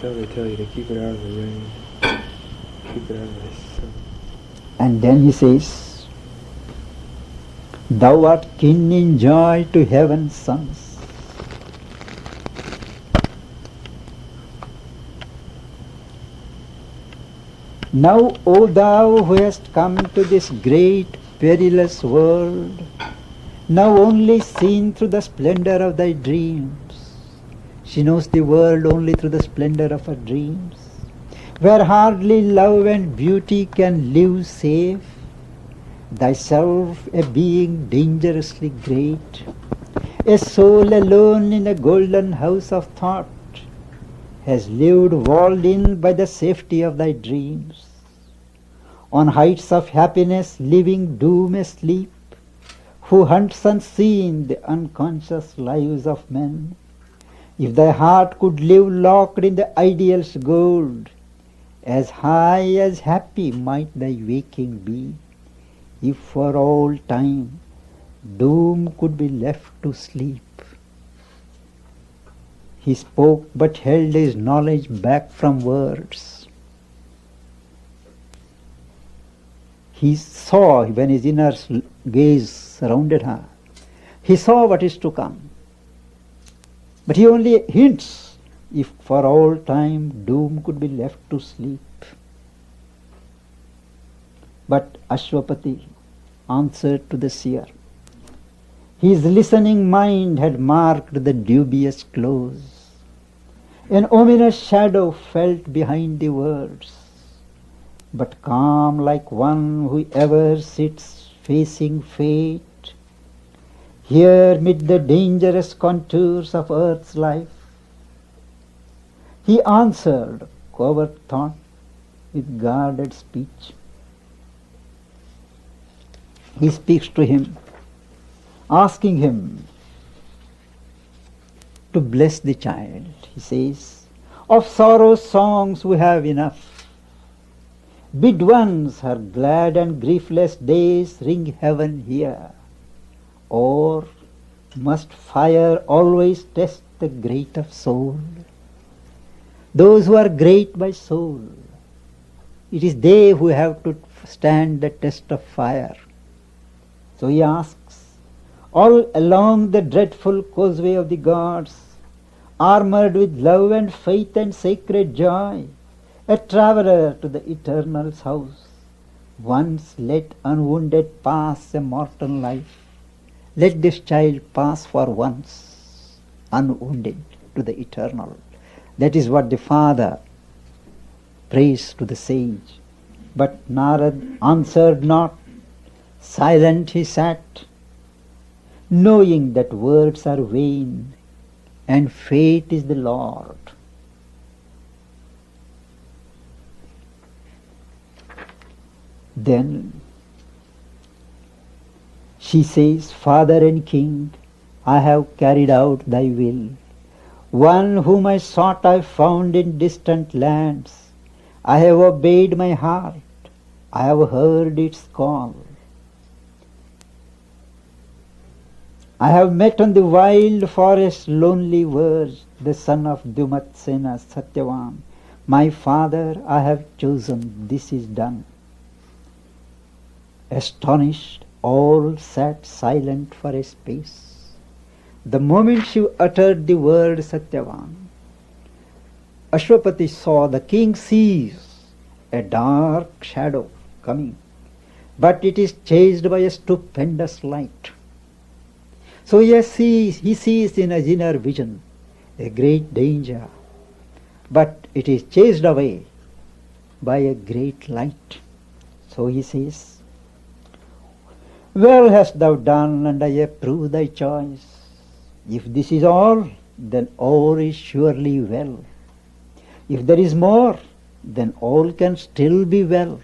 So they tell you to keep it out of the rain, keep it out of the sun. And then he says, thou art kin in joy to heaven's sons. Now, O thou who hast come to this great perilous world, now only seen through the splendor of thy dreams. She knows the world only through the splendor of her dreams, where hardly love and beauty can live safe. Thyself a being dangerously great, a soul alone in a golden house of thought, has lived walled in by the safety of thy dreams. On heights of happiness living doom asleep, who hunts unseen the unconscious lives of men. If thy heart could live locked in the ideal's gold, as high as happy might thy waking be, if for all time doom could be left to sleep. He spoke but held his knowledge back from words. He saw when his inner gaze surrounded her. He saw what is to come. But he only hints, if for all time doom could be left to sleep. But Ashwapati answered to the seer. His listening mind had marked the dubious close. An ominous shadow felt behind the words, but calm like one who ever sits facing fate, here mid the dangerous contours of earth's life. He answered covert thought with guarded speech. He speaks to him, asking him to bless the child. He says, of sorrow's songs we have enough. Bid once her glad and griefless days ring heaven here, or must fire always test the great of soul? Those who are great by soul, it is they who have to stand the test of fire. So he asks, all along the dreadful causeway of the gods, armored with love and faith and sacred joy, a traveller to the eternal's house, once let unwounded pass a mortal life. Let this child pass for once, unwounded, to the eternal. That is what the father prays to the sage. But Narad answered not. Silent he sat, knowing that words are vain and fate is the Lord. Then she says, Father and King, I have carried out thy will. One whom I sought I found in distant lands. I have obeyed my heart. I have heard its call. I have met on the wild forest's lonely verge the son of Dumatsena Satyavan. My father, I have chosen, this is done. Astonished, all sat silent for a space. The moment she uttered the word Satyavan, Ashwapati saw, the king sees a dark shadow coming, but it is chased by a stupendous light. So he sees in his inner vision a great danger, but it is chased away by a great light. So he says, well hast thou done, and I approve thy choice. If this is all, then all is surely well. If there is more, then all can still be well.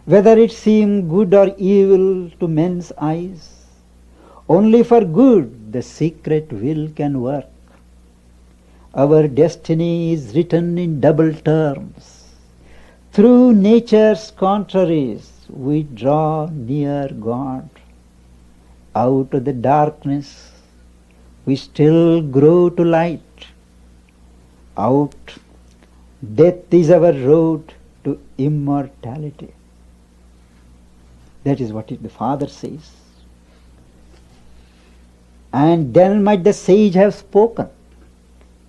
Whether it seem good or evil to men's eyes, only for good the secret will can work. Our destiny is written in double terms. Through nature's contraries we draw near God. Out of the darkness we still grow to light. out. Death is our road to immortality. That is what the Father says. And then might the sage have spoken,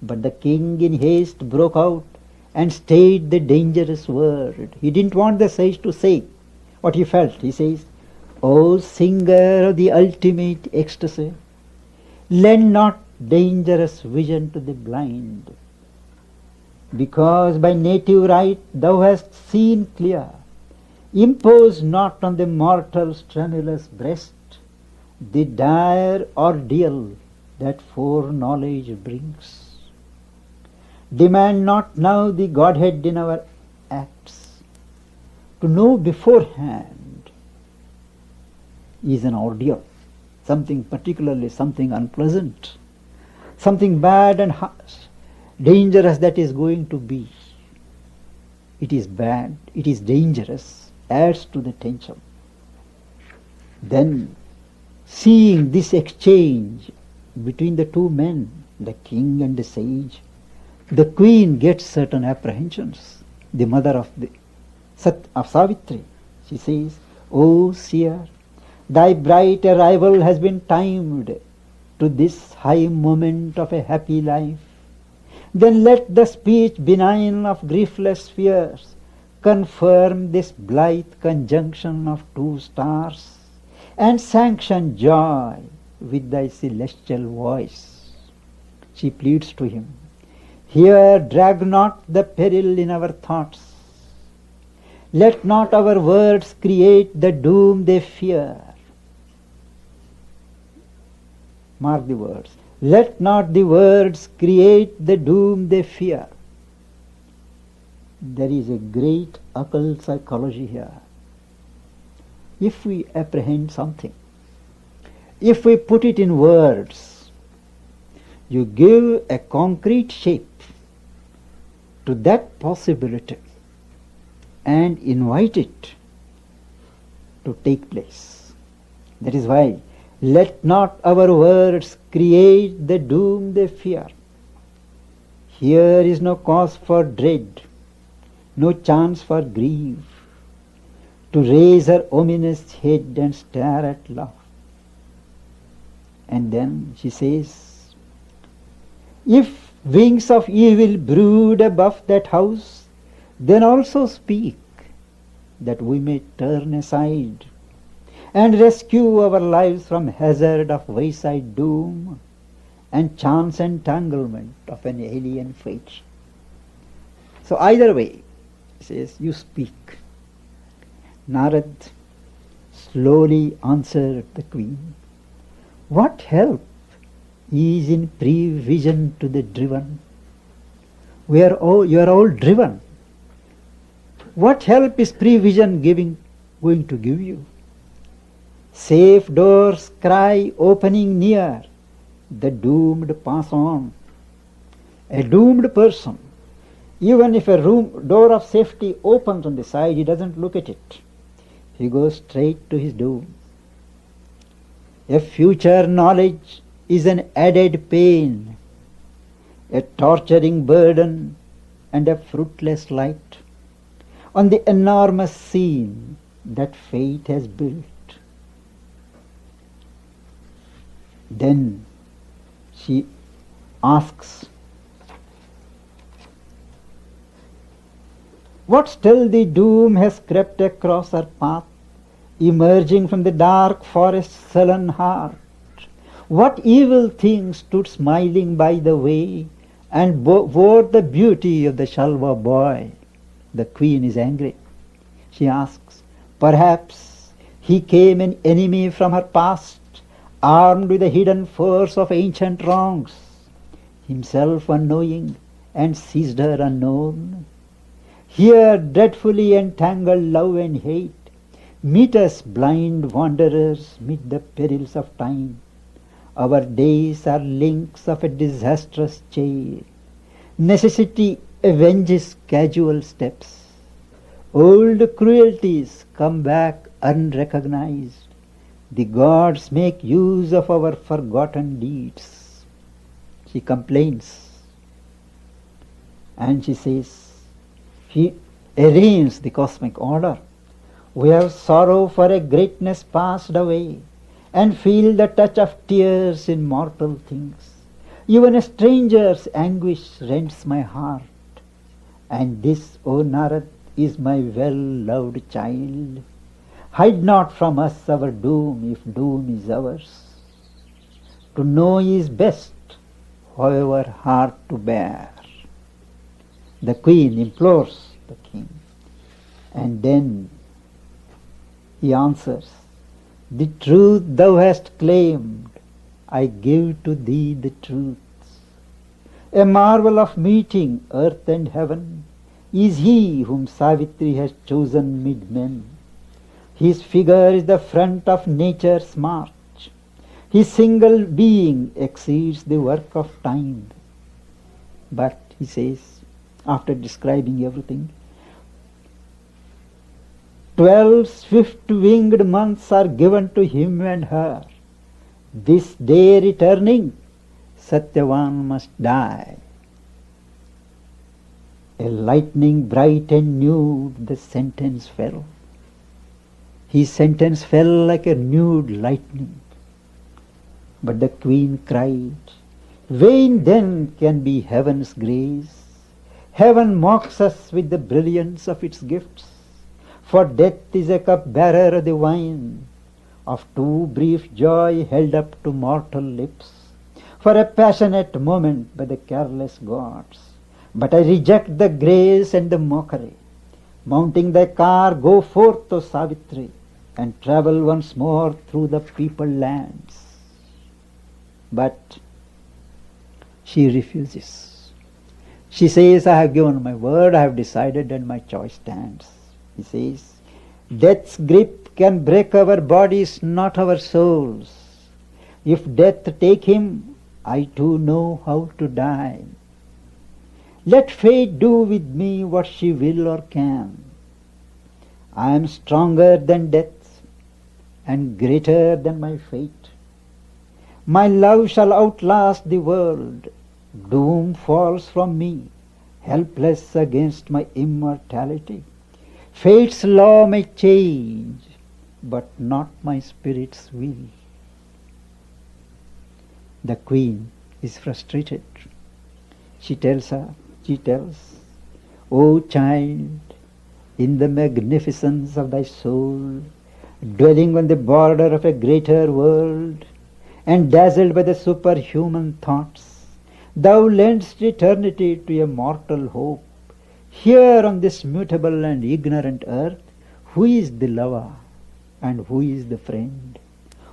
but the king in haste broke out and stayed the dangerous word. He didn't want the sage to say what he felt. He says, O singer of the ultimate ecstasy, lend not dangerous vision to the blind, because by native right thou hast seen clear. Impose not on the mortal's tremulous breast the dire ordeal that foreknowledge brings. Demand not now the Godhead in our acts. To know beforehand is an ordeal, something particularly, something unpleasant, something bad and harsh, dangerous that is going to be. It is bad, it is dangerous, adds to the tension. Then, seeing this exchange between the two men, the king and the sage, the queen gets certain apprehensions. The mother of Savitri, she says, O seer, thy bright arrival has been timed to this high moment of a happy life. Then let the speech benign of griefless fears confirm this blithe conjunction of two stars, and sanction joy with thy celestial voice. She pleads to him, here drag not the peril in our thoughts. Let not our words create the doom they fear. Mark the words. Let not the words create the doom they fear. There is a great occult psychology here. If we apprehend something, if we put it in words, you give a concrete shape to that possibility and invite it to take place. That is why, let not our words create the doom they fear. Here is no cause for dread, no chance for grief, to raise her ominous head and stare at love. And then she says, if wings of evil brood above that house, then also speak, that we may turn aside and rescue our lives from hazard of wayside doom and chance entanglement of an alien fate. So either way, he says, you speak. Narad slowly answered the queen, what help is in prevision to the driven? You are all driven. What help is prevision going to give you? Safe doors cry opening near, the doomed pass on. A doomed person, even if a door of safety opens on the side, he doesn't look at it. He goes straight to his doom. A future knowledge is an added pain, a torturing burden and a fruitless light on the enormous scene that fate has built. Then she asks, what stealthy doom has crept across her path, emerging from the dark forest's sullen heart? What evil thing stood smiling by the way and wore the beauty of the Shalva boy? The queen is angry. She asks, perhaps he came an enemy from her past, armed with the hidden force of ancient wrongs, himself unknowing and seized her unknown. Here dreadfully entangled love and hate meet us blind wanderers mid the perils of time. Our days are links of a disastrous chain. Necessity avenges casual steps. Old cruelties come back unrecognized. The gods make use of our forgotten deeds. She complains. And she says, he arraigns the cosmic order. We have sorrow for a greatness passed away, and feel the touch of tears in mortal things. Even a stranger's anguish rends my heart. And this, O Narad, is my well-loved child. Hide not from us our doom, if doom is ours. To know is best, however hard to bear. The queen implores the king, and then he answers, the truth thou hast claimed, I give to thee the truth. A marvel of meeting earth and heaven is he whom Savitri has chosen mid men. His figure is the front of nature's march. His single being exceeds the work of time. But, he says, after describing everything, 12 swift-winged months are given to him and her. This day returning, Satyavan must die. A lightning bright and nude the sentence fell. His sentence fell like a nude lightning. But the queen cried, vain then can be heaven's grace. Heaven mocks us with the brilliance of its gifts. For death is a cup-bearer of the wine, of too brief joy held up to mortal lips, for a passionate moment by the careless gods. But I reject the grace and the mockery. Mounting thy car, go forth, O Savitri, and travel once more through the peopled lands. But she refuses. She says, I have given my word, I have decided, and my choice stands. He says, death's grip can break our bodies, not our souls. If death take him, I too know how to die. Let fate do with me what she will or can. I am stronger than death and greater than my fate. My love shall outlast the world. Doom falls from me, helpless against my immortality. Fate's law may change, but not my spirit's will. The queen is frustrated. She tells, O child, in the magnificence of thy soul, dwelling on the border of a greater world, and dazzled by the superhuman thoughts, thou lendst eternity to a mortal hope. Here on this mutable and ignorant earth, who is the lover and who is the friend?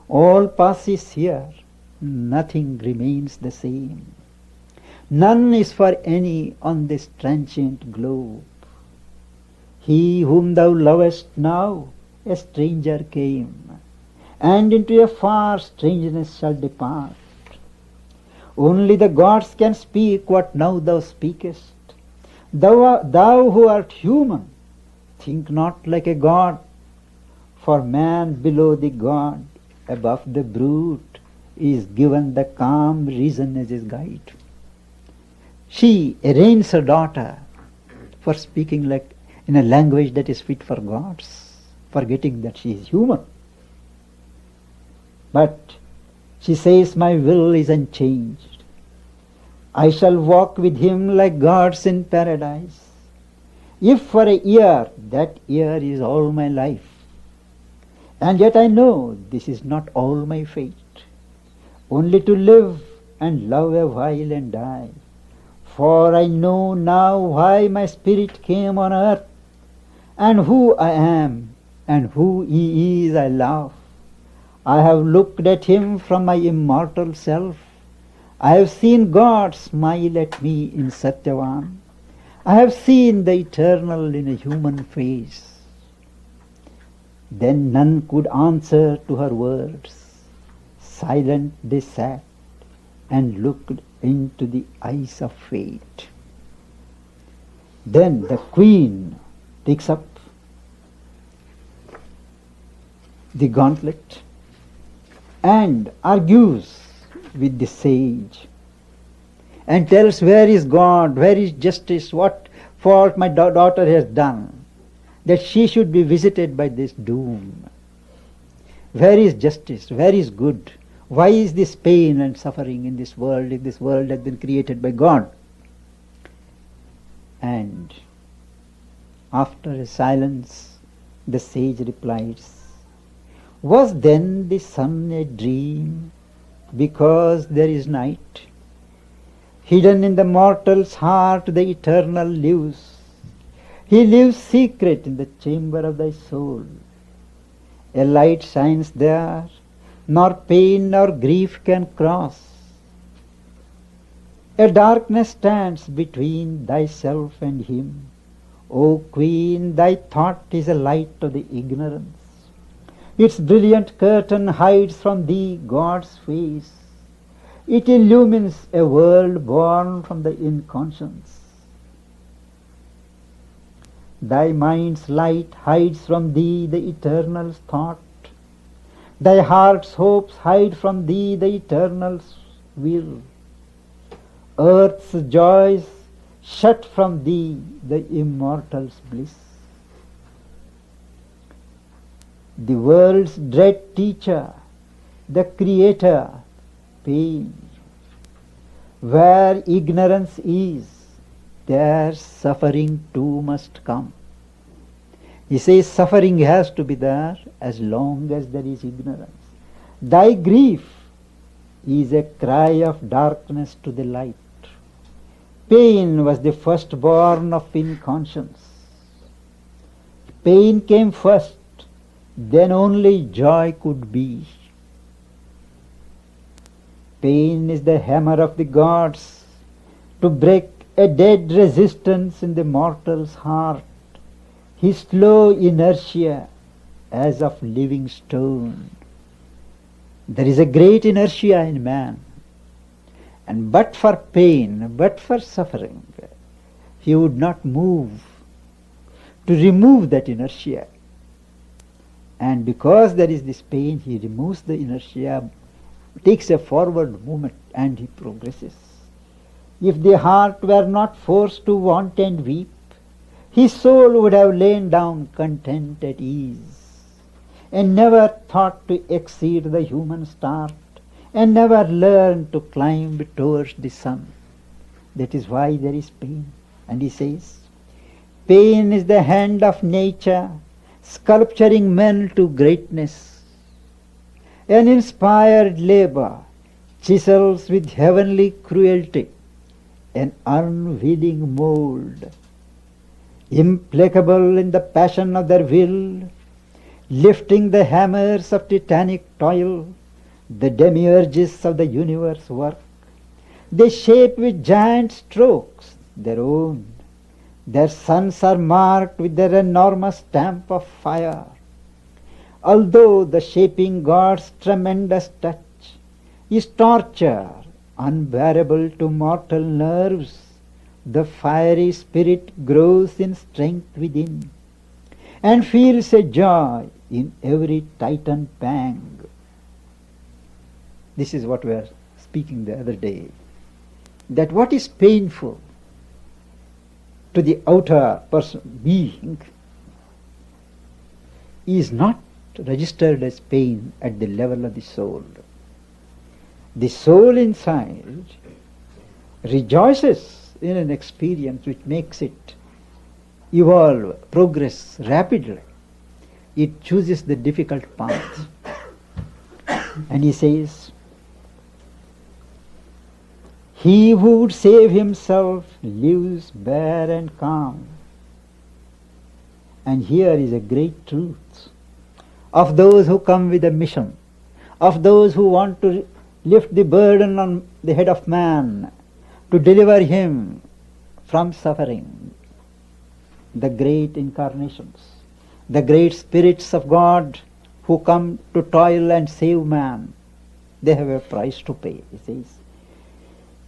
All passes here, nothing remains the same. None is for any on this transient globe. He whom thou lovest now, a stranger came, and into a far strangeness shall depart. Only the gods can speak what now thou speakest. Thou who art human, think not like a god, for man below the god, above the brute, is given the calm reason as his guide. She arraigns her daughter for speaking like in a language that is fit for gods, forgetting that she is human. But she says, my will is unchanged. I shall walk with him like gods in paradise. If for a year, that year is all my life. And yet I know this is not all my fate. Only to live and love a while and die. For I know now why my spirit came on earth, and who I am, and who he is I love. I have looked at him from my immortal self. I have seen God smile at me in Satyavan. I have seen the eternal in a human face. Then none could answer to her words. Silent they sat and looked into the eyes of fate. Then the queen takes up the gauntlet and argues with the sage. and tells, where is God, where is justice, what fault my daughter has done, that she should be visited by this doom. Where is justice, where is good? Why is this pain and suffering in this world, if this world has been created by God? And after a silence, the sage replies, was then the sun a dream, because there is night? Hidden in the mortal's heart the eternal lives. He lives secret in the chamber of thy soul. A light shines there, nor pain nor grief can cross. A darkness stands between thyself and him. O Queen, thy thought is a light of the ignorance. Its brilliant curtain hides from thee God's face. It illumines a world born from the inconscience. Thy mind's light hides from thee the eternal's thought. Thy heart's hopes hide from thee the eternal's will. Earth's joys shut from thee the immortal's bliss. The world's dread teacher, the Creator, pain. Where ignorance is, there suffering too must come. He says suffering has to be there as long as there is ignorance. Thy grief is a cry of darkness to the light. Pain was the firstborn of inconscience. Pain came first, then only joy could be. Pain is the hammer of the gods to break a dead resistance in the mortal's heart, his slow inertia as of living stone. There is a great inertia in man, and but for pain, but for suffering, he would not move. To remove that inertia, and because there is this pain, he removes the inertia, takes a forward movement, and he progresses. If the heart were not forced to want and weep, his soul would have lain down content at ease, and never thought to exceed the human start, and never learned to climb towards the sun. That is why there is pain. And he says, pain is the hand of nature, sculpturing men to greatness. An inspired labor chisels with heavenly cruelty an unwilling mold. Implacable in the passion of their will, lifting the hammers of titanic toil, the demiurges of the universe work. They shape with giant strokes their own. Their sons are marked with their enormous stamp of fire. Although the shaping God's tremendous touch is torture unbearable to mortal nerves, the fiery spirit grows in strength within, and feels a joy in every titan pang. This is what we were speaking the other day, that what is painful to the outer person, being, is not registered as pain at the level of the soul. The soul inside rejoices in an experience which makes it evolve, progress rapidly. It chooses the difficult path. And he says, he who would save himself lives bare and calm. And here is a great truth of those who come with a mission, of those who want to lift the burden on the head of man, to deliver him from suffering. The great incarnations, the great spirits of God who come to toil and save man, they have a price to pay. He says,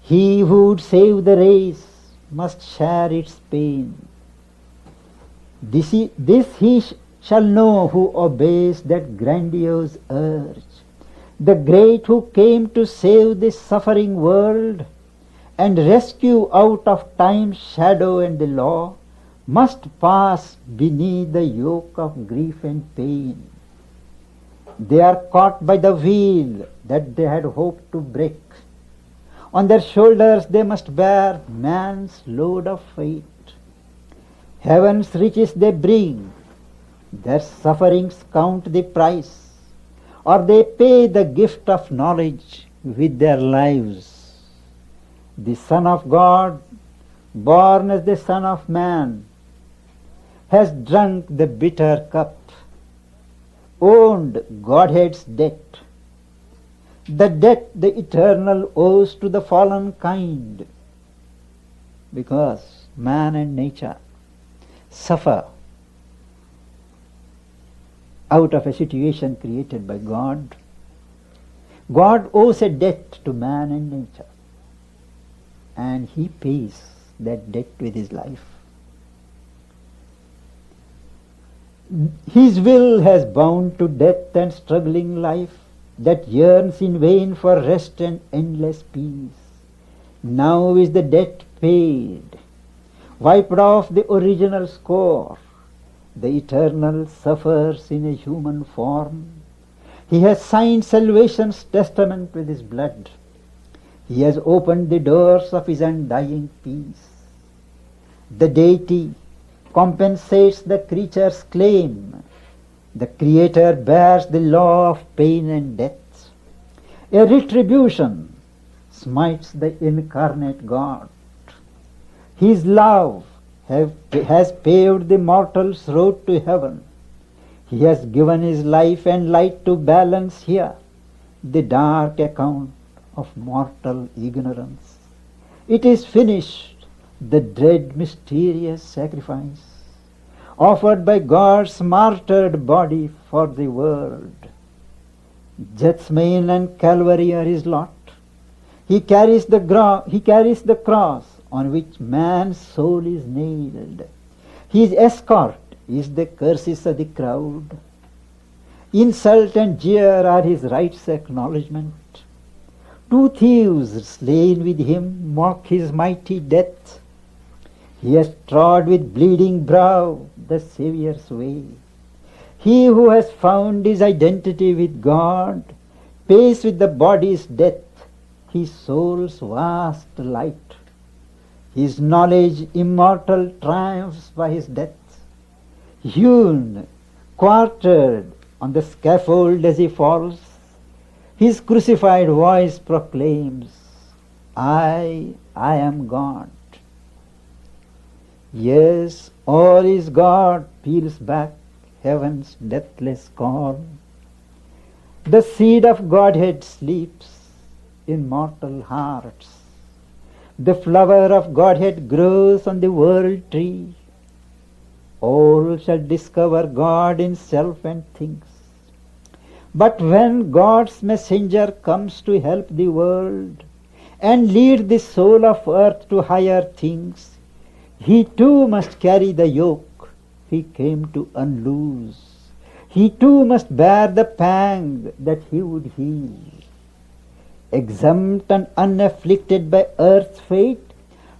he who would save the race must share its pain. This he shall know who obeys that grandiose urge. The great who came to save this suffering world and rescue out of time's shadow and the law, must pass beneath the yoke of grief and pain. They are caught by the wheel that they had hoped to break. On their shoulders they must bear man's load of fate. Heaven's riches they bring, their sufferings count the price, or they pay the gift of knowledge with their lives. The Son of God, born as the Son of Man, has drunk the bitter cup, owned Godhead's debt, the debt the eternal owes to the fallen kind, because man and nature suffer out of a situation created by God. God owes a debt to man and nature, and he pays that debt with his life. His will has bound to death and struggling life that yearns in vain for rest and endless peace. Now is the debt paid, wiped off the original score. The eternal suffers in a human form. He has signed salvation's testament with his blood. He has opened the doors of his undying peace. The deity compensates the creature's claim. The Creator bears the law of pain and death. A retribution smites the incarnate God. His love has paved the mortal's road to heaven. He has given his life and light to balance here the dark account of mortal ignorance. It is finished, the dread mysterious sacrifice offered by God's martyred body for the world. Gethsemane and Calvary are his lot. He carries the cross on which man's soul is nailed. His escort is the curses of the crowd. Insult and jeer are his right's acknowledgement. 2 thieves slain with him mock his mighty death. He has trod with bleeding brow the Saviour's way. He who has found his identity with God pays with the body's death his soul's vast light. His knowledge immortal triumphs by his death. Hewn, quartered on the scaffold as he falls, his crucified voice proclaims, I am God. Yes, all is God peels back heaven's deathless corn. The seed of Godhead sleeps in mortal hearts. The flower of Godhead grows on the world tree. All shall discover God in self and things. But when God's messenger comes to help the world and lead the soul of earth to higher things, he too must carry the yoke he came to unloose. He too must bear the pang that he would heal. Exempt and unafflicted by earth's fate,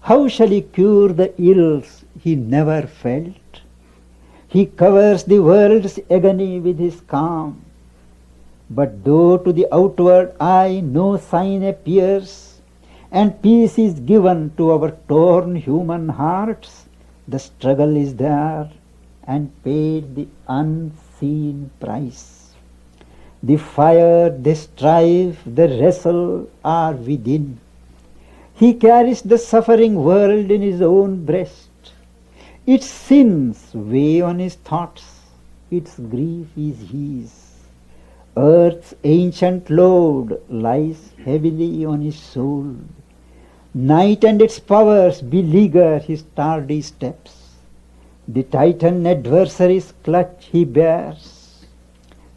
how shall he cure the ills he never felt? He covers the world's agony with his calm. But though to the outward eye no sign appears, and peace is given to our torn human hearts, the struggle is there and paid the unseen price. The fire, the strife, the wrestle are within. He carries the suffering world in his own breast. Its sins weigh on his thoughts, its grief is his. Earth's ancient load lies heavily on his soul. Night and its powers beleaguer his tardy steps. The Titan adversary's clutch he bears.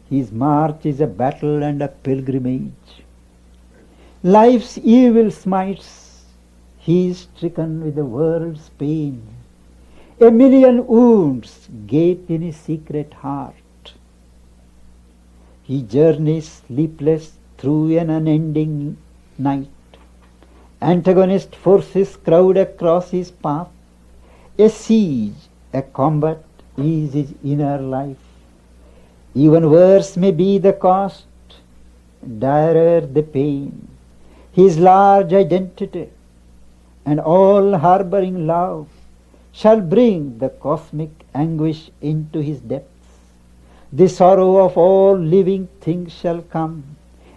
His march is a battle and a pilgrimage. Life's evil smites, he is stricken with the world's pain. 1,000,000 wounds gape in his secret heart. He journeys sleepless through an unending night, Antagonist forces crowd across his path. A siege, a combat is his inner life. Even worse may be the cost, direr the pain. His large identity and all harboring love shall bring the cosmic anguish into his depths. The sorrow of all living things shall come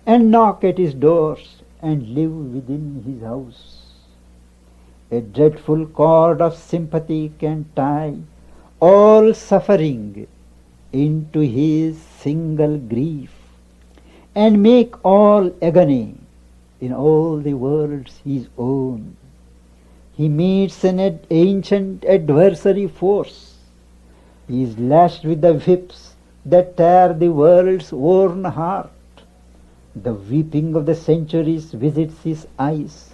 and knock at his doors and live within his house. A dreadful cord of sympathy can tie all suffering into his single grief and make all agony in all the worlds his own. He meets an ancient adversary force. He is lashed with the whips that tear the world's worn heart. The weeping of the centuries visits his eyes.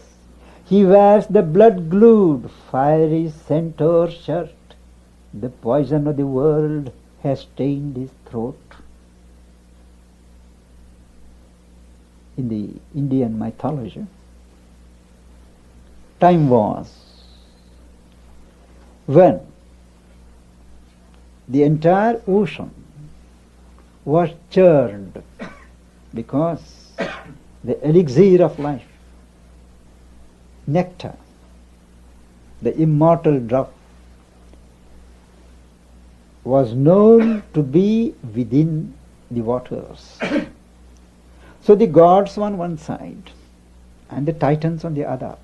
He wears the blood-glued, fiery centaur shirt. The poison of the world has stained his throat. In the Indian mythology, time was when the entire ocean was churned because the elixir of life, nectar, the immortal drop, was known to be within the waters. So the gods on one side and the titans on the other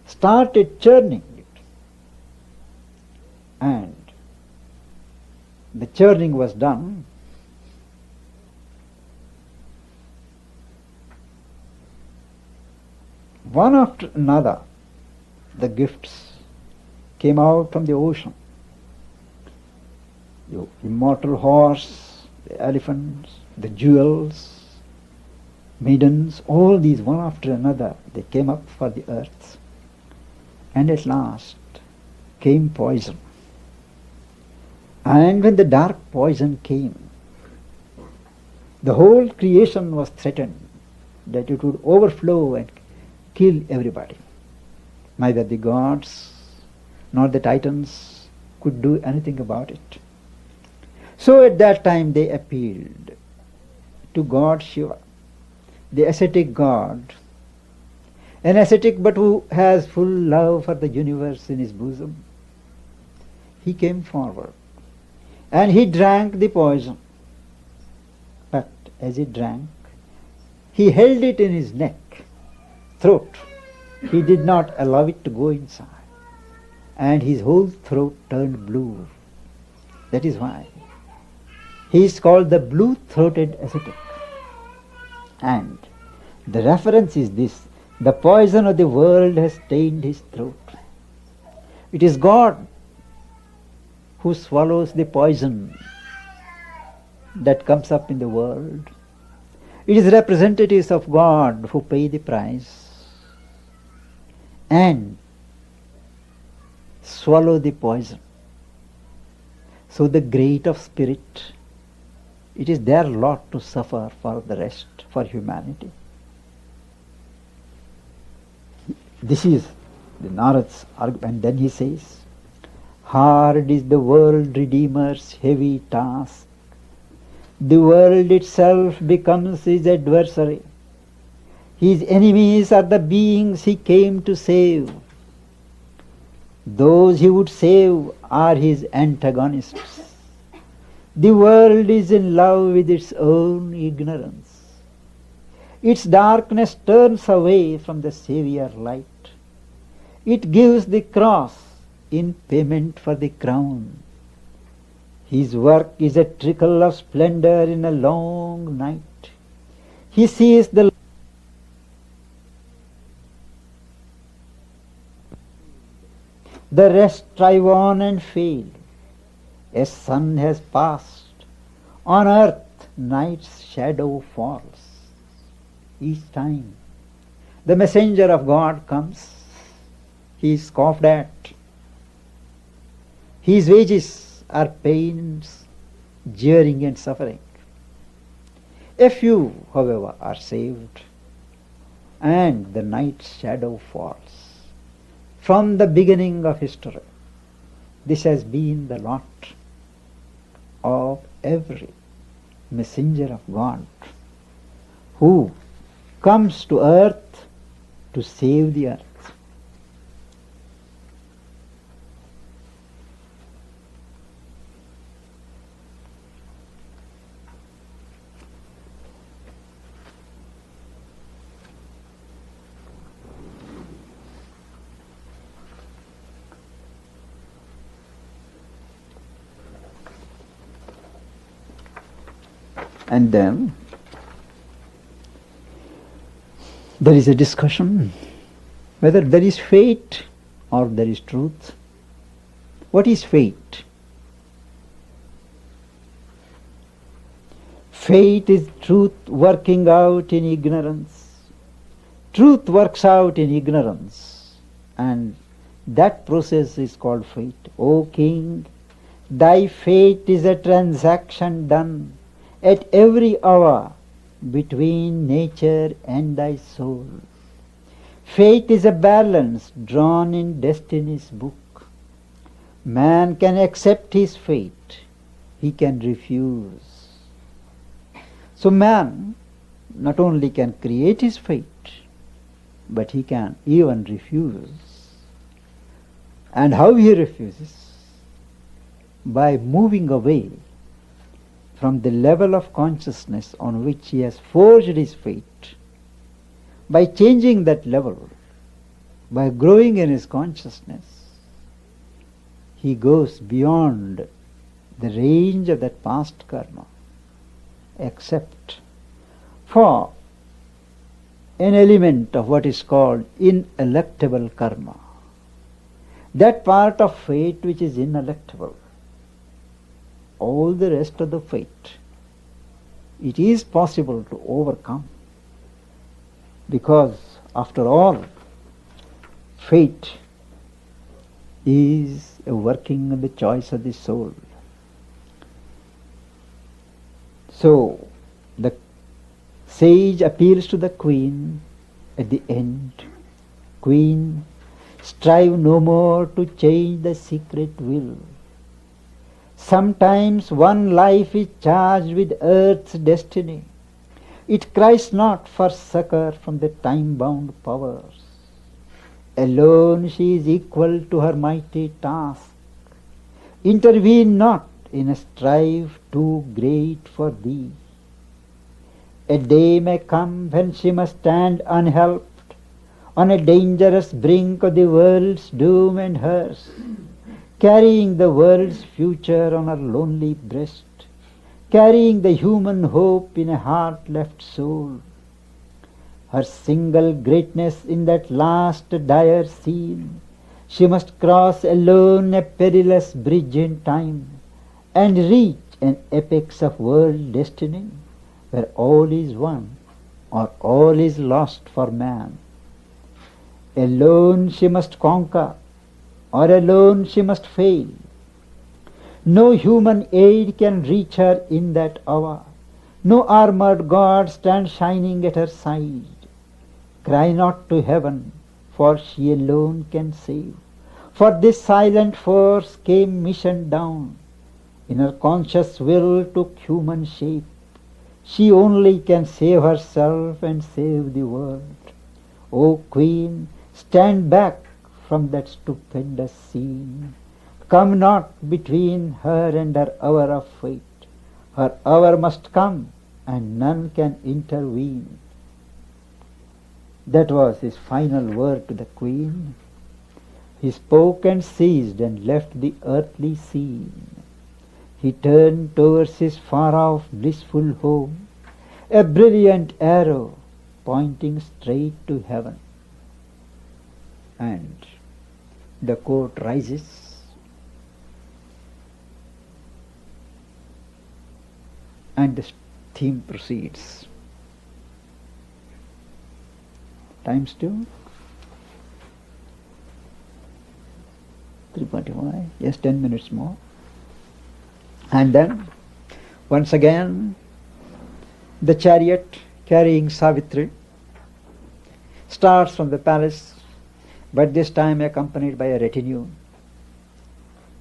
started churning it. And the churning was done. One after another, the gifts came out from the ocean. The immortal horse, the elephants, the jewels, maidens, all these one after another, they came up for the earth. And at last came poison. And when the dark poison came, the whole creation was threatened that it would overflow and kill everybody. Neither the gods nor the titans could do anything about it. So at that time they appealed to God Shiva, the ascetic god, an ascetic but who has full love for the universe in his bosom. He came forward and he drank the poison. But as he drank, he held it in his neck, throat. He did not allow it to go inside. And his whole throat turned blue. That is why he is called the blue-throated ascetic. And the reference is this: the poison of the world has stained his throat. It is God who swallows the poison that comes up in the world. It is representatives of God who pay the price and swallow the poison. So the great of spirit, it is their lot to suffer for the rest, for humanity. This is the Narad's argument. And then he says, hard is the world redeemer's heavy task. The world itself becomes his adversary. His enemies are the beings he came to save. Those he would save are his antagonists. The world is in love with its own ignorance. Its darkness turns away from the Saviour light. It gives the cross in payment for the crown. His work is a trickle of splendor in a long night. He sees the rest strive on and fail. A sun has passed. On earth night's shadow falls. Each time the messenger of God comes, he is scoffed at. His wages are pains, jeering and suffering. A few, however, are saved. and the night's shadow falls. From the beginning of history, this has been the lot of every messenger of God who comes to earth to save the earth. And then there is a discussion whether there is fate or there is truth. What is fate? Fate is truth working out in ignorance. Truth works out in ignorance, and that process is called fate. O King, thy fate is a transaction done at every hour between nature and thy soul. Fate is a balance drawn in destiny's book. Man can accept his fate, he can refuse. So man not only can create his fate, but he can even refuse. And how he refuses? By moving away from the level of consciousness on which he has forged his fate. By changing that level, by growing in his consciousness, he goes beyond the range of that past karma, except for an element of what is called ineluctable karma. That part of fate which is ineluctable. All the rest of the fate, it is possible to overcome, because after all, fate is a working of the choice of the soul. So the sage appeals to the queen at the end. Queen, strive no more to change the secret will. Sometimes one life is charged with earth's destiny. It cries not for succor from the time-bound powers. Alone she is equal to her mighty task. Intervene not in a strife too great for thee. A day may come when she must stand unhelped on a dangerous brink of the world's doom and hers, carrying the world's future on her lonely breast, carrying the human hope in a heart-left soul. Her single greatness in that last dire scene, she must cross alone a perilous bridge in time and reach an apex of world destiny where all is won or all is lost for man. Alone she must conquer, or alone she must fail. No human aid can reach her in that hour. No armored God stands shining at her side. Cry not to heaven, for she alone can save. For this silent force came mission down. In her conscious will took human shape. She only can save herself and save the world. O Queen, stand back from that stupendous scene. Come not between her and her hour of fate. Her hour must come, and none can intervene. That was his final word to the queen. He spoke and ceased and left the earthly scene. He turned towards his far-off blissful home, a brilliant arrow pointing straight to heaven. And the court rises, and the theme proceeds. Time still? 3:45. Yes, 10 minutes more. And then, once again, the chariot carrying Savitri starts from the palace, but this time accompanied by a retinue.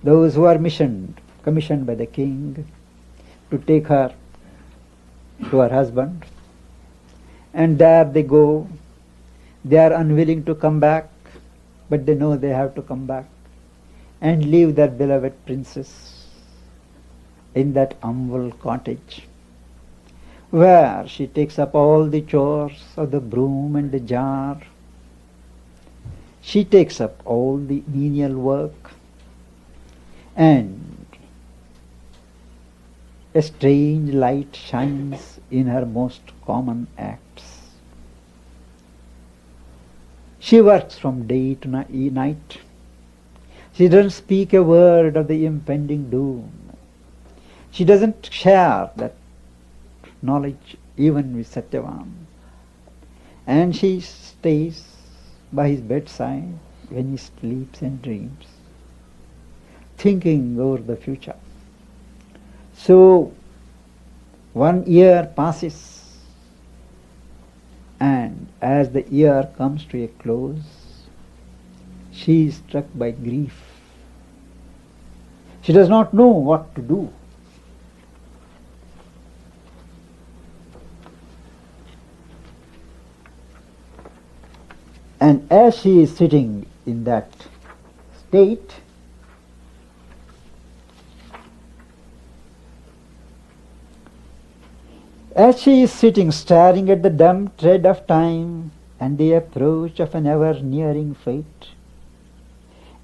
Those who are commissioned by the king to take her to her husband. And there they go. They are unwilling to come back, but they know they have to come back and leave their beloved princess in that humble cottage, where she takes up all the chores of the broom and the jar. She takes up all the menial work, and a strange light shines in her most common acts. She works from day to night. She doesn't speak a word of the impending doom. She doesn't share that knowledge even with Satyavan. And she stays by his bedside when he sleeps and dreams, thinking over the future. So 1 year passes, and as the year comes to a close, she is struck by grief. She does not know what to do. And as she is sitting in that state, as she is sitting staring at the dumb tread of time and the approach of an ever-nearing fate,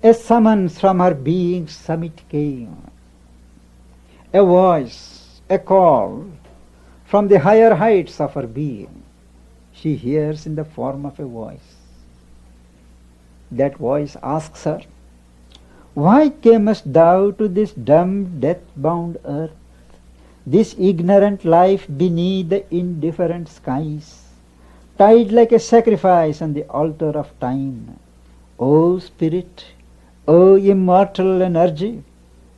a summons from her being's summit came, a voice, a call from the higher heights of her being. She hears in the form of a voice. That voice asks her, "Why camest thou to this dumb, death-bound earth, this ignorant life beneath the indifferent skies, tied like a sacrifice on the altar of time? O spirit, O immortal energy,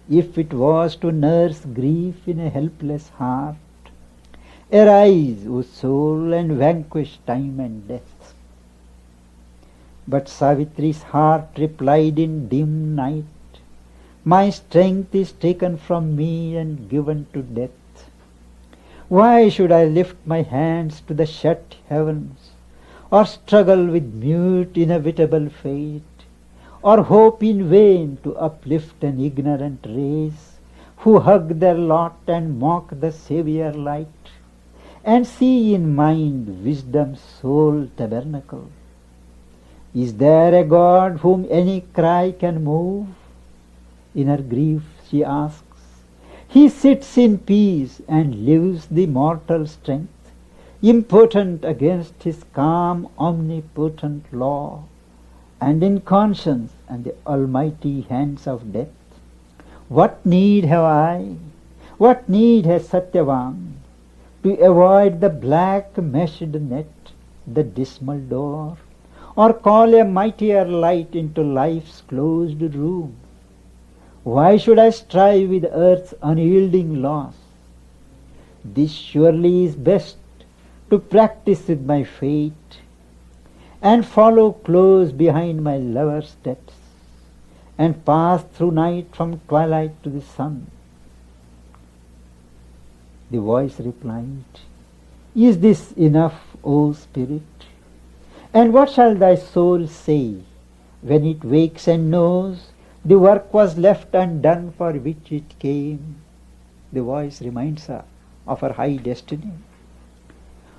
if it was to nurse grief in a helpless heart, arise, O soul, and vanquish time and death." But Savitri's heart replied in dim night, "My strength is taken from me and given to death. Why should I lift my hands to the shut heavens, or struggle with mute inevitable fate, or hope in vain to uplift an ignorant race who hug their lot and mock the Saviour light, and see in mind wisdom's sole tabernacle? Is there a God whom any cry can move?" In her grief she asks. "He sits in peace and lives the mortal strength, impotent against his calm omnipotent law, and in conscience and the almighty hands of death. What need have I, what need has Satyavan, to avoid the black meshed net, the dismal door, or call a mightier light into life's closed room? Why should I strive with earth's unyielding laws? This surely is best, to practice with my fate, and follow close behind my lover's steps, and pass through night from twilight to the sun." The voice replied, "Is this enough, O spirit? And what shall thy soul say when it wakes and knows the work was left undone for which it came?" The voice reminds her of her high destiny.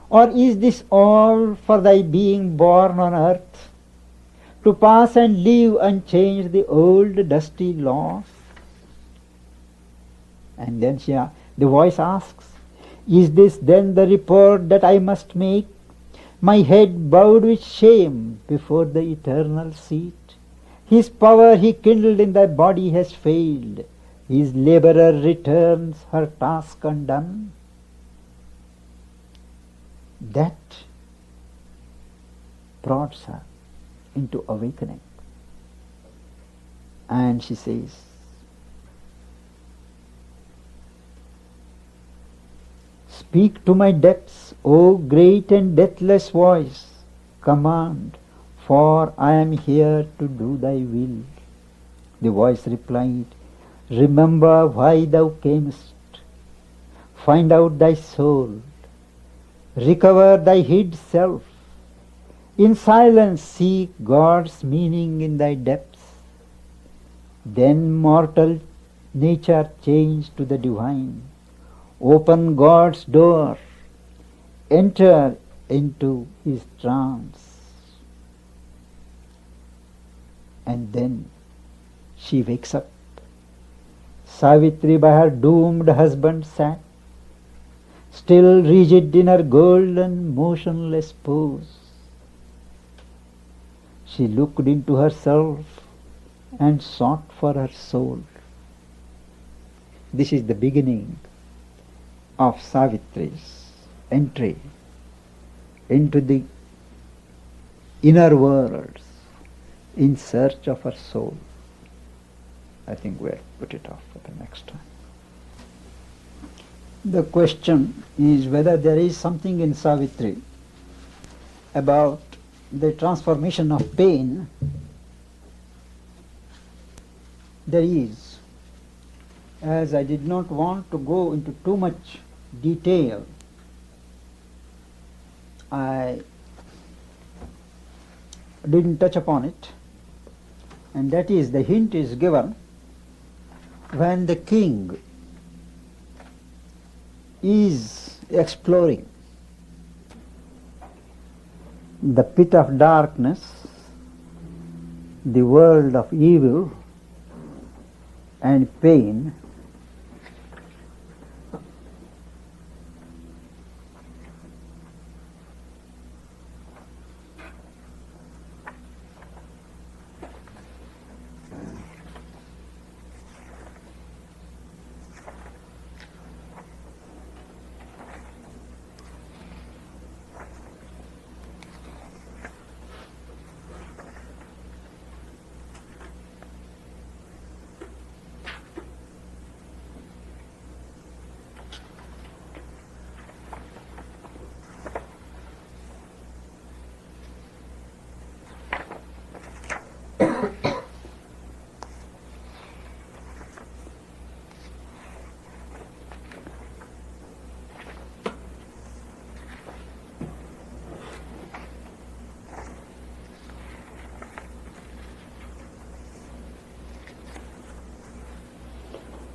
"Or is this all for thy being born on earth, to pass and leave unchanged the old dusty laws?" And then the voice asks, "Is this then the report that I must make, my head bowed with shame before the eternal seat? His power he kindled in thy body has failed. His laborer returns, her task undone." That prods her into awakening. And she says, "Speak to my depths, O great and deathless voice. command, for I am here to do thy will. The voice replied, remember why thou camest, find out thy soul, recover thy hid self, in silence seek God's meaning in thy depths. Then mortal nature change to the divine. Open God's door, enter into his trance. And then she wakes up. Savitri by her doomed husband sat, still rigid in her golden motionless pose. She looked into herself and sought for her soul. This is the beginning of Savitri's entry into the inner worlds in search of her soul. I think we'll put it off for the next time. The question is whether there is something in Savitri about the transformation of pain. There is. As I did not want to go into too much detail, I didn't touch upon it, and that is, the hint is given when the king is exploring the pit of darkness, the world of evil and pain.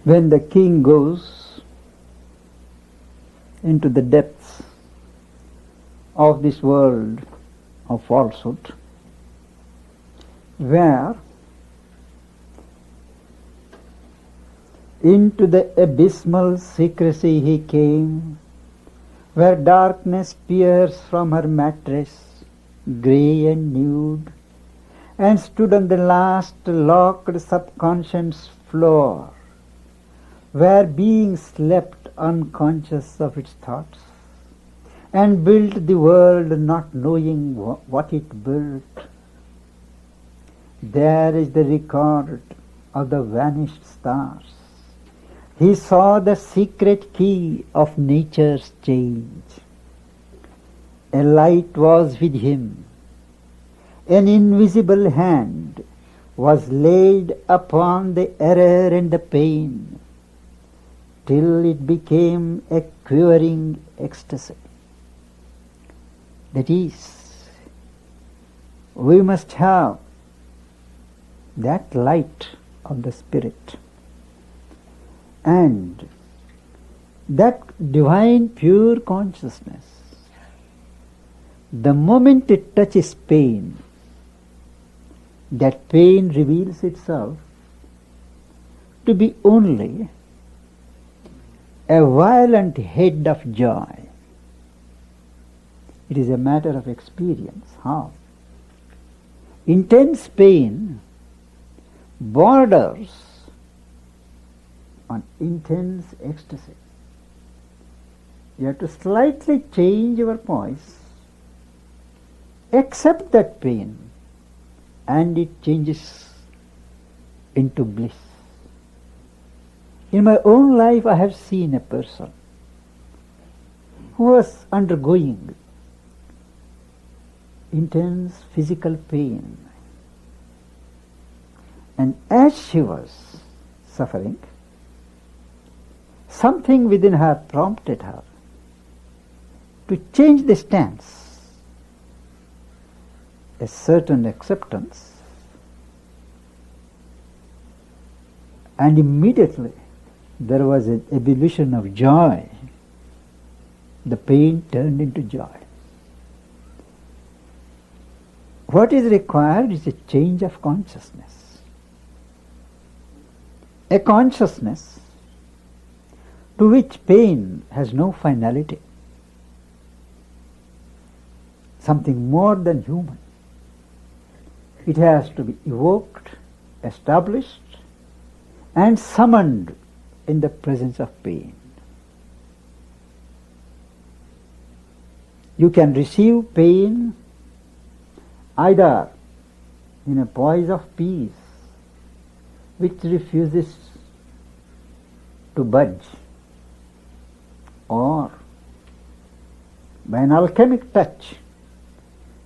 When the king goes into the depths of this world of falsehood, where into the abysmal secrecy he came, where darkness peers from her mattress, grey and nude, and stood on the last locked subconscious floor, where being slept unconscious of its thoughts, and built the world not knowing what it built. There is the record of the vanished stars. He saw the secret key of nature's change. A light was with him. An invisible hand was laid upon the error and the pain, till it became a quivering ecstasy. That is, we must have that light of the Spirit, and that divine pure consciousness. The moment it touches pain, that pain reveals itself to be only a violent head of joy. It is a matter of experience. How? Intense pain borders on intense ecstasy. You have to slightly change your voice, accept that pain, and it changes into bliss. In my own life, I have seen a person who was undergoing intense physical pain. And as she was suffering, something within her prompted her to change the stance, a certain acceptance, and immediately there was an ebullition of joy. The pain turned into joy. What is required is a change of consciousness. A consciousness to which pain has no finality. Something more than human. It has to be evoked, established, and summoned in the presence of pain. You can receive pain either in a poise of peace, which refuses to budge, or by an alchemic touch,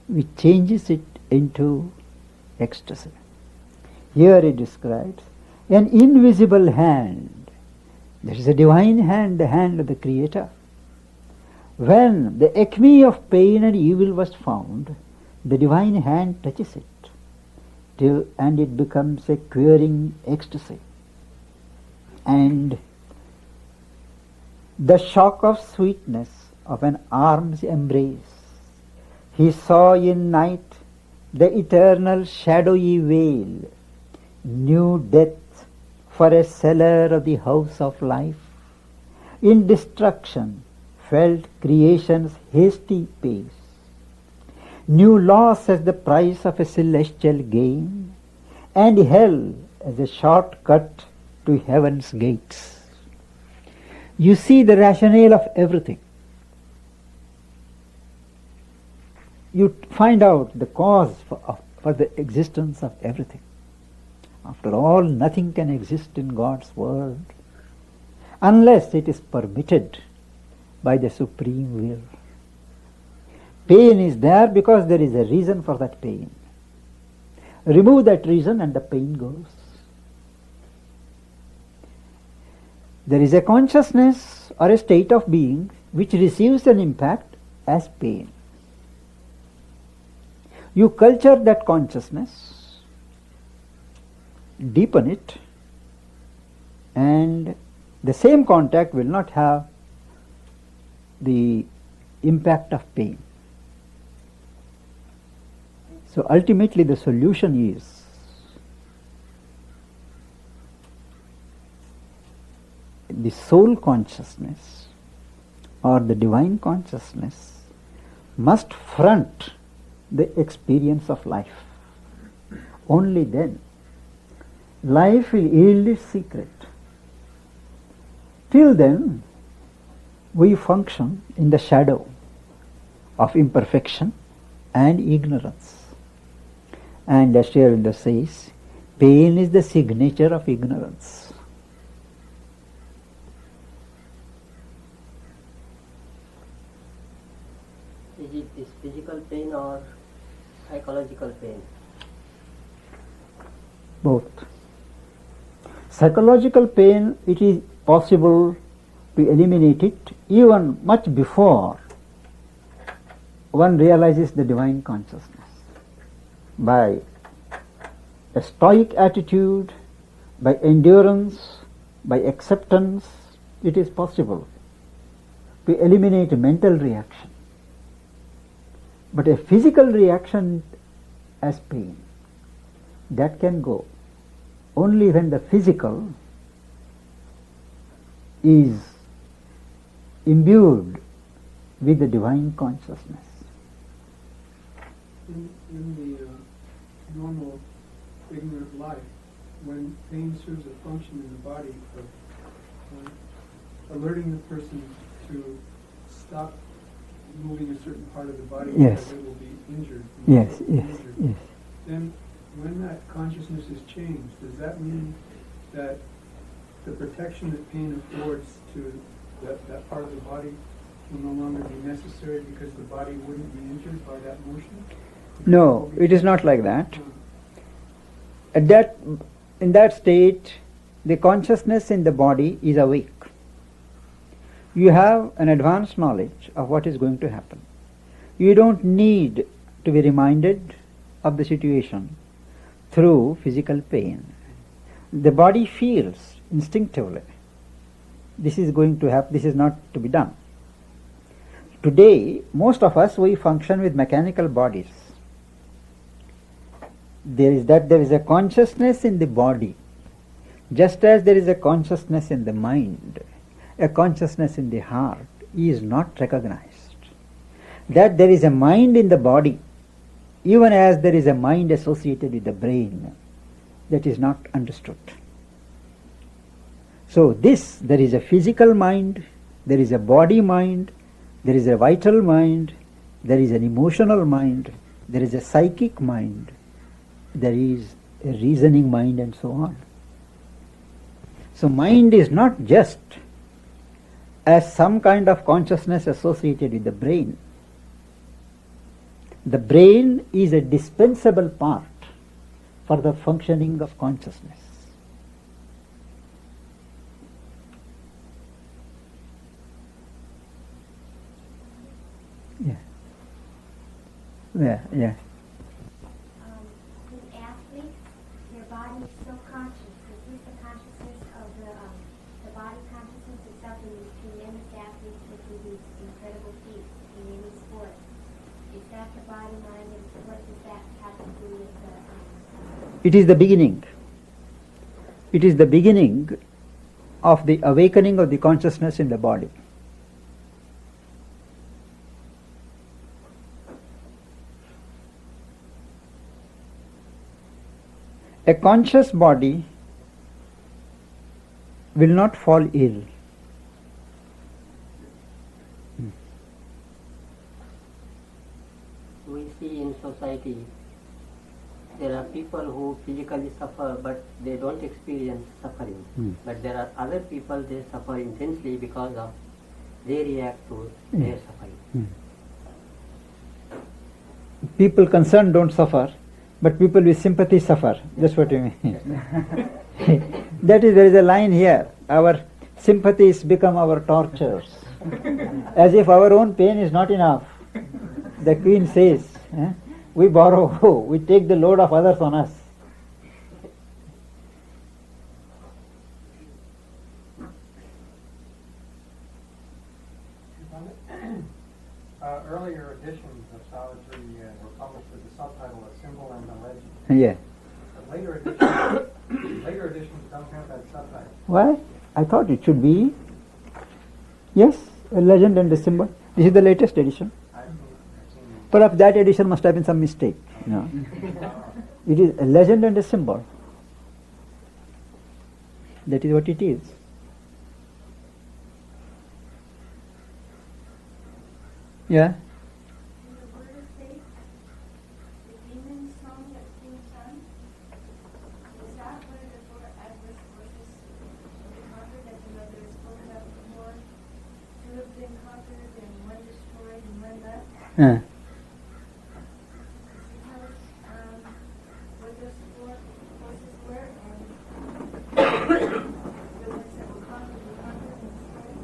which changes it into ecstasy. Here it describes an invisible hand. There is a divine hand, the hand of the Creator. When the acme of pain and evil was found, the divine hand touches it and it becomes a curing ecstasy. And the shock of sweetness of an arm's embrace. He saw in night the eternal shadowy veil, new death for a seller of the house of life. In destruction felt creation's hasty pace. Knew loss as the price of a celestial gain, and hell as a shortcut to heaven's gates. You see the rationale of everything. You find out the cause for the existence of everything. After all, nothing can exist in God's world unless it is permitted by the supreme will. Pain is there because there is a reason for that pain. Remove that reason and the pain goes. There is a consciousness or a state of being which receives an impact as pain. You culture that consciousness, deepen it, and the same contact will not have the impact of pain. So ultimately the solution is the soul consciousness or the divine consciousness must front the experience of life. Only then life will yield its secret. Till then we function in the shadow of imperfection and ignorance. And as Sri Aurobindo says, pain is the signature of ignorance. Is it this physical pain or psychological pain? Both. Psychological pain, it is possible to eliminate it even much before one realizes the divine consciousness. By a stoic attitude, by endurance, by acceptance, it is possible to eliminate a mental reaction. But a physical reaction as pain, that can go only when the physical is imbued with the divine consciousness. In the normal ignorant life, when pain serves a function in the body of alerting the person to stop moving a certain part of the body, Yes. because it will be injured. Yes, It will be yes, injured. yes. Then when that consciousness is changed, does that mean that the protection that pain affords to that part of the body will no longer be necessary because the body wouldn't be injured by that motion? No, it is not like that. In that state, the consciousness in the body is awake. You have an advanced knowledge of what is going to happen. You don't need to be reminded of the situation through physical pain. The body feels instinctively this is going to happen, this is not to be done. Today, most of us, we function with mechanical bodies. There is a consciousness in the body, just as there is a consciousness in the mind. A consciousness in the heart is not recognized. That there is a mind in the body, even as there is a mind associated with the brain, that is not understood. So there is a physical mind, there is a body mind, there is a vital mind, there is an emotional mind, there is a psychic mind, there is a reasoning mind, and so on. So mind is not just as some kind of consciousness associated with the brain. The brain is a dispensable part for the functioning of consciousness. Yeah. With athletes, their body is so conscious. Is this the consciousness of the body consciousness itself in these tremendous athletes that do these incredible feats in any sport? Is that the body mind, and what does that have to do with the... It is the beginning. It is the beginning of the awakening of the consciousness in the body. A conscious body will not fall ill. We see in society there are people who physically suffer but they don't experience suffering. But there are other people, they suffer intensely because of they react to their suffering. People concerned don't suffer, but people with sympathy suffer. That's what you mean. There is a line here. Our sympathies become our tortures. As if our own pain is not enough. The Queen says, we borrow, we take the load of others on us. Earlier editions of Savitri were published with the subtitle A Symbol and a Legend. Yeah. Later editions don't have that subtitle. Why? I thought it should be. Yes, a legend and a symbol. This is the latest edition. I've seen Perhaps that edition must have been some mistake. No. It is a legend and a symbol. That is what it is. Yeah. In the word of faith, the demon song that's being sung, is that one of the four adverse forces to be conquered that the mother has spoken about before? Two have been conquered and one destroyed and one left. Uh, Could you tell us what those four forces were and the ones that were conquered and destroyed?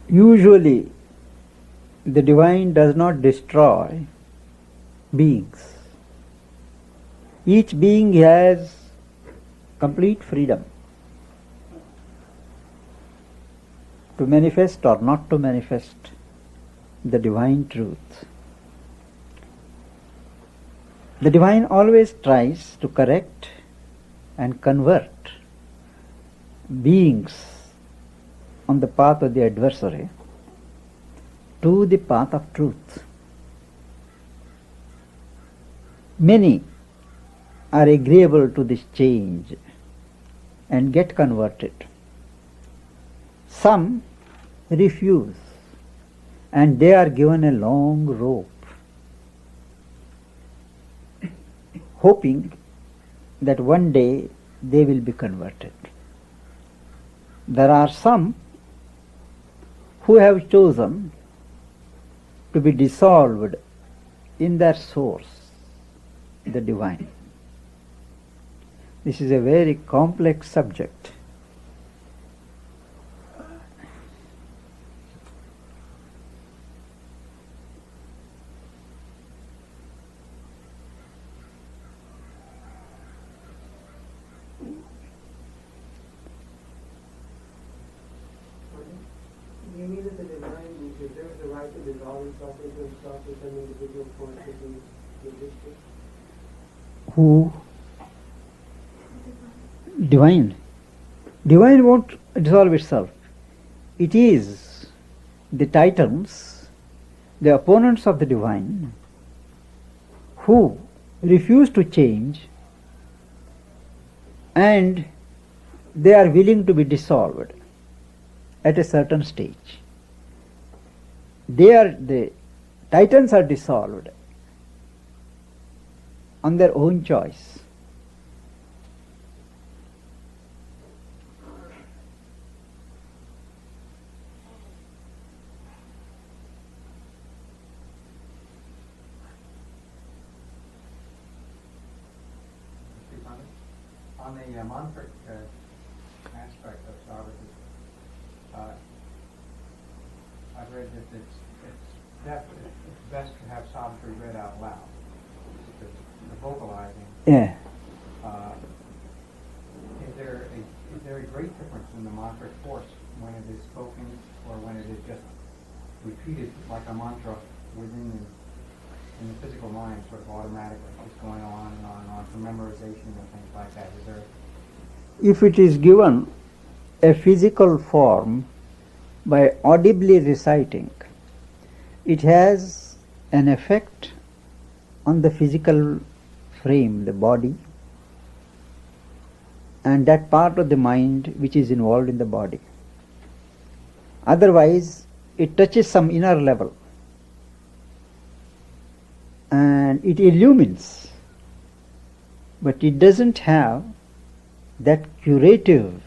Usually, the divine does not destroy beings. Each being has complete freedom to manifest or not to manifest the divine truth. The divine always tries to correct and convert beings on the path of the adversary to the path of truth. Many are agreeable to this change and get converted. Some refuse and they are given a long rope, hoping that one day they will be converted. There are some who have chosen to be dissolved in their source, the divine. This is a very complex subject. You mean that the divine reserves the right to dissolve himself into himself if an individual consciously wishes to? Who? Divine. Divine won't dissolve itself. It is the Titans, the opponents of the divine, who refuse to change, and they are willing to be dissolved at a certain stage. The Titans are dissolved on their own choice. On the mantric aspect of Savitri, I've read that it's best to have Savitri read out loud. The vocalizing. Yeah. Is there a great difference in the mantric force when it is spoken or when it is just repeated like a mantra within in the physical mind, sort of automatically, just going on and on and on for memorization and things like that? Is there? If it is given a physical form by audibly reciting, it has an effect on the physical frame, the body, and that part of the mind which is involved in the body. Otherwise, it touches some inner level and it illumines, but it doesn't have that curative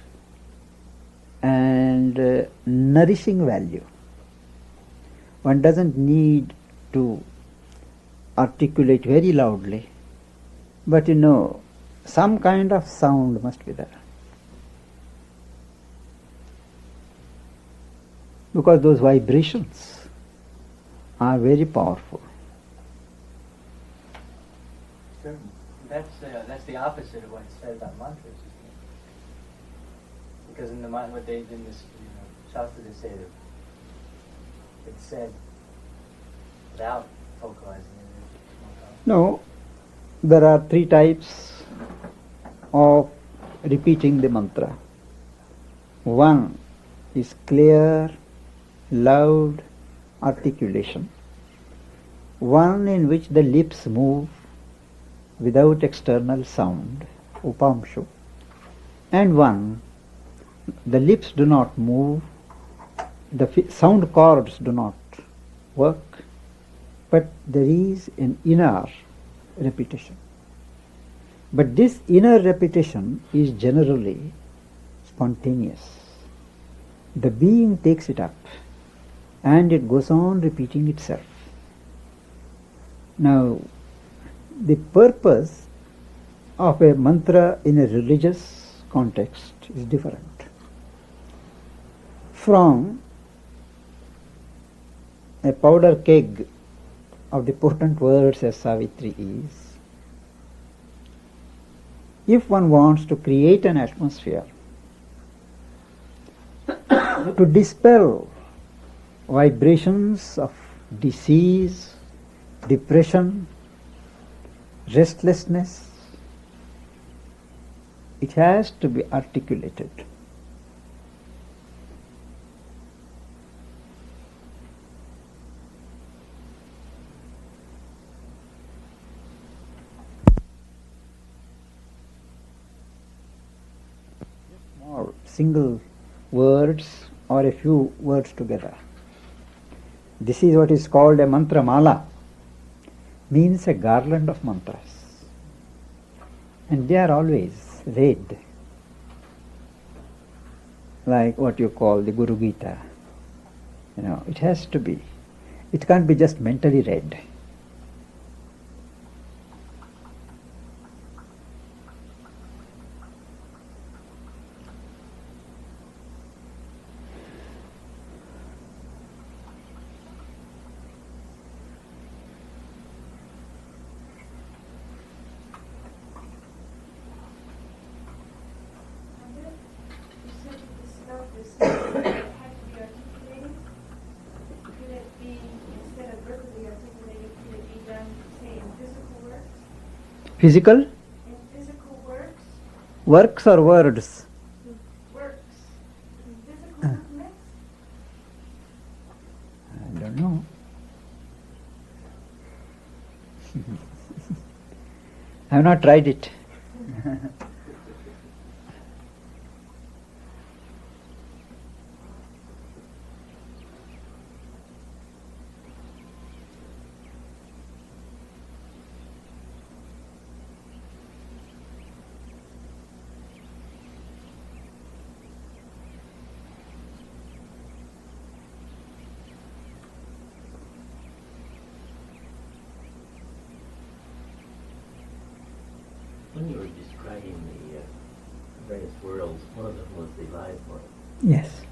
and nourishing value. One doesn't need to articulate very loudly, but some kind of sound must be there. Because those vibrations are very powerful. So that's the opposite of what's said about mantras, isn't it? Because in what they in this Shastra they say that it's said without vocalizing it. No, there are three types of repeating the mantra. One is clear, loud articulation. One in which the lips move without external sound, upamshu. And one, the lips do not move, the sound cords do not work, but there is an inner repetition. But this inner repetition is generally spontaneous. The being takes it up and it goes on repeating itself. Now, the purpose of a mantra in a religious context is different from a powder keg of the potent words as Savitri is. If one wants to create an atmosphere to dispel vibrations of disease, depression, restlessness, it has to be articulated. Or single words or a few words together. This is what is called a mantra mala, means a garland of mantras. And they are always read like what you call the Guru Gita. It has to be. It can't be just mentally read. You said that the stuff is had to be articulated. Could it be, instead of verbally articulated, could it be done, say, in physical works? Physical? In physical works? Works or words? Works. In physical movements? I don't know. I have not tried it. When you were describing the various worlds, one of them was the live world. Yes.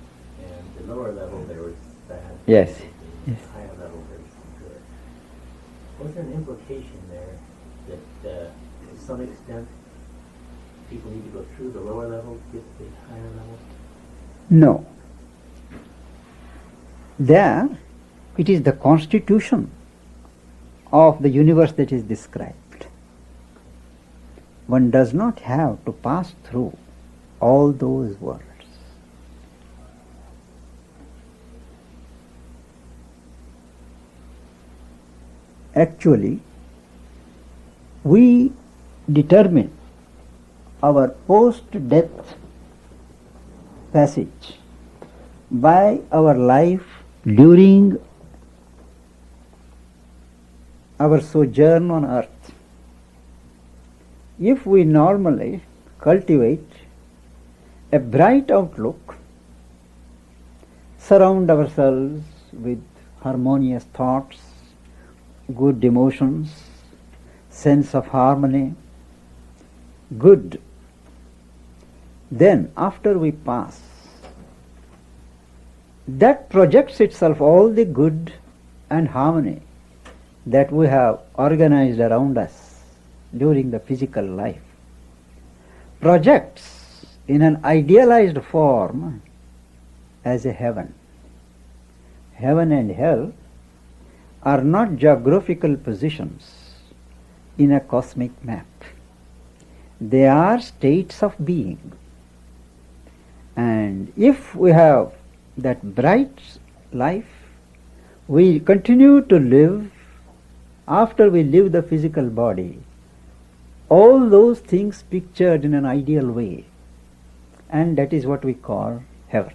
And the lower level there was bad. Yes. The Yes. higher level there was good. Was there an implication there that to some extent people need to go through the lower level to get to the higher level? No. There, it is the constitution of the universe that is described. One does not have to pass through all those worlds. Actually, we determine our post-death passage by our life during our sojourn on earth. If we normally cultivate a bright outlook, surround ourselves with harmonious thoughts, good emotions, sense of harmony, good, then after we pass, that projects itself, all the good and harmony that we have organized around us during the physical life, projects in an idealized form as a heaven. Heaven and hell are not geographical positions in a cosmic map. They are states of being. And if we have that bright life, we continue to live after we leave the physical body. All those things pictured in an ideal way. And that is what we call heaven.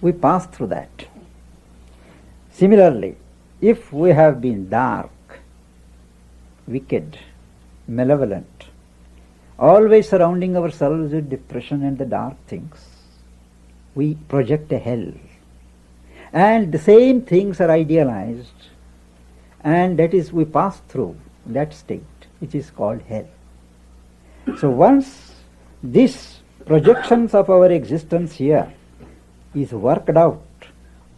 We pass through that. Similarly, if we have been dark, wicked, malevolent, always surrounding ourselves with depression and the dark things, we project a hell. And the same things are idealized, and that is, we pass through that state, which is called hell. So once this projections of our existence here is worked out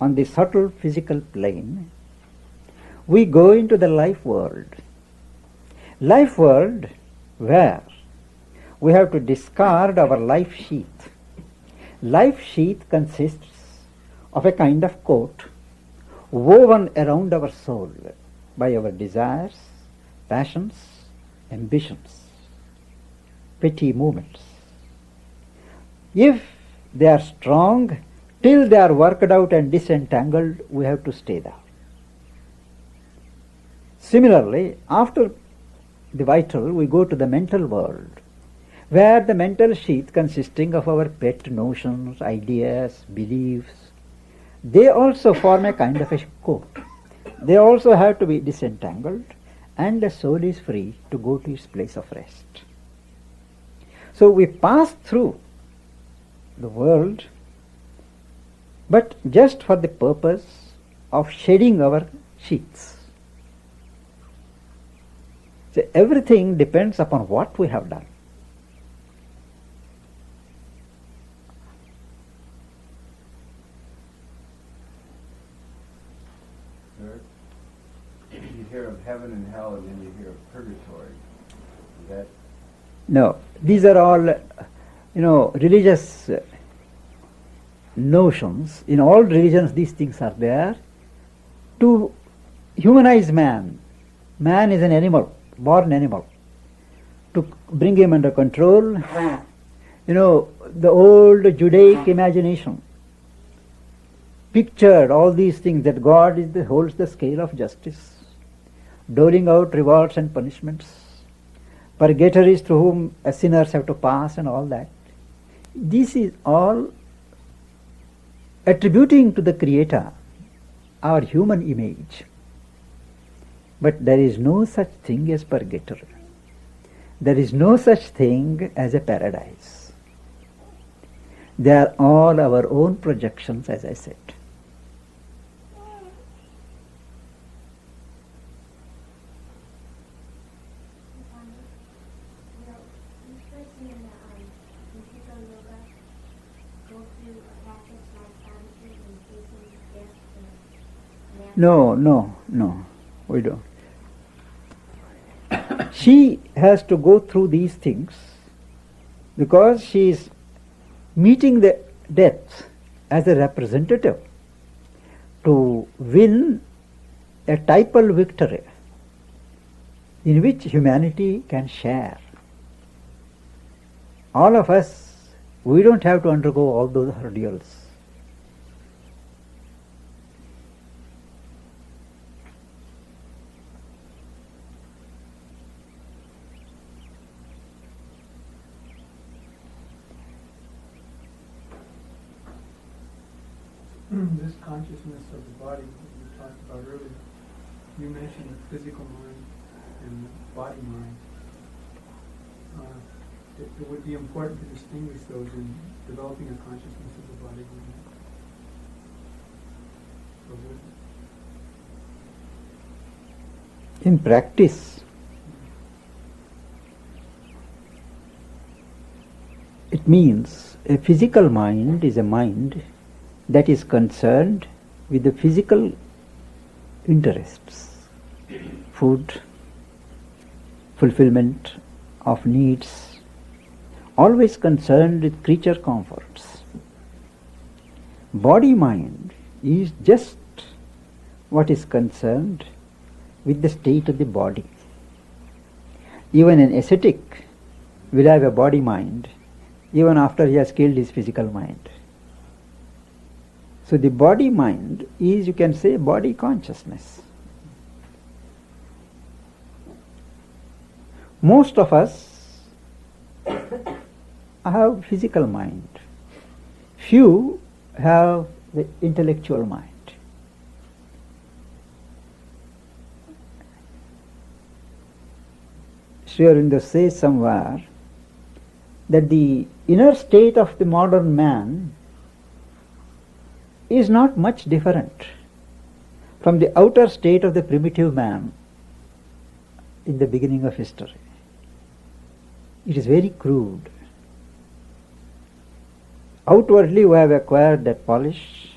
on the subtle physical plane, we go into the life world. Life world where we have to discard our life sheath. Life sheath consists of a kind of coat woven around our soul by our desires, passions, ambitions, petty movements. If they are strong, till they are worked out and disentangled, we have to stay there. Similarly, after the vital, we go to the mental world, where the mental sheath consisting of our pet notions, ideas, beliefs, they also form a kind of a coat. They also have to be disentangled, and the soul is free to go to its place of rest. So we pass through the world, but just for the purpose of shedding our sheaths. So everything depends upon what we have done. Sir, you hear of heaven and hell, and then you hear of purgatory. Is that No, these are all, religious notions. In all religions, these things are there to humanize man. Man is an animal, born animal. To bring him under control, the old Judaic imagination pictured all these things, that God holds the scale of justice, doling out rewards and punishments. Purgatories through whom sinners have to pass and all that. This is all attributing to the Creator our human image. But there is no such thing as purgatory. There is no such thing as a paradise. They are all our own projections, as I said. No, we don't. She has to go through these things because she is meeting the death as a representative to win a typal victory in which humanity can share. All of us, we don't have to undergo all those ordeals. This consciousness of the body that you talked about earlier, you mentioned the physical mind and the body mind. It would be important to distinguish those in developing a consciousness of the body. In practice, it means a physical mind is a mind that is concerned with the physical interests, food, fulfillment of needs, always concerned with creature comforts. Body mind is just what is concerned with the state of the body. Even an ascetic will have a body mind even after he has killed his physical mind. So the body mind is, you can say, body consciousness. Most of us have physical mind. Few have the intellectual mind. Sri Aurobindo says somewhere that the inner state of the modern man is not much different from the outer state of the primitive man in the beginning of history. It is very crude. Outwardly we have acquired that polish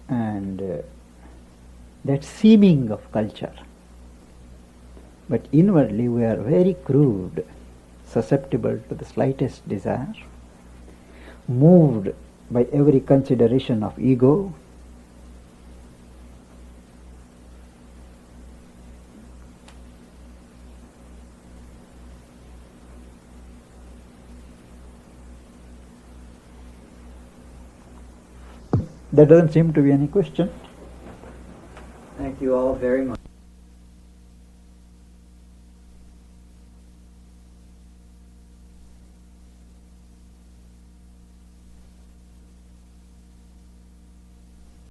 and that seeming of culture. But inwardly we are very crude, susceptible to the slightest desire, moved by every consideration of ego. There doesn't seem to be any question. Thank you all very much.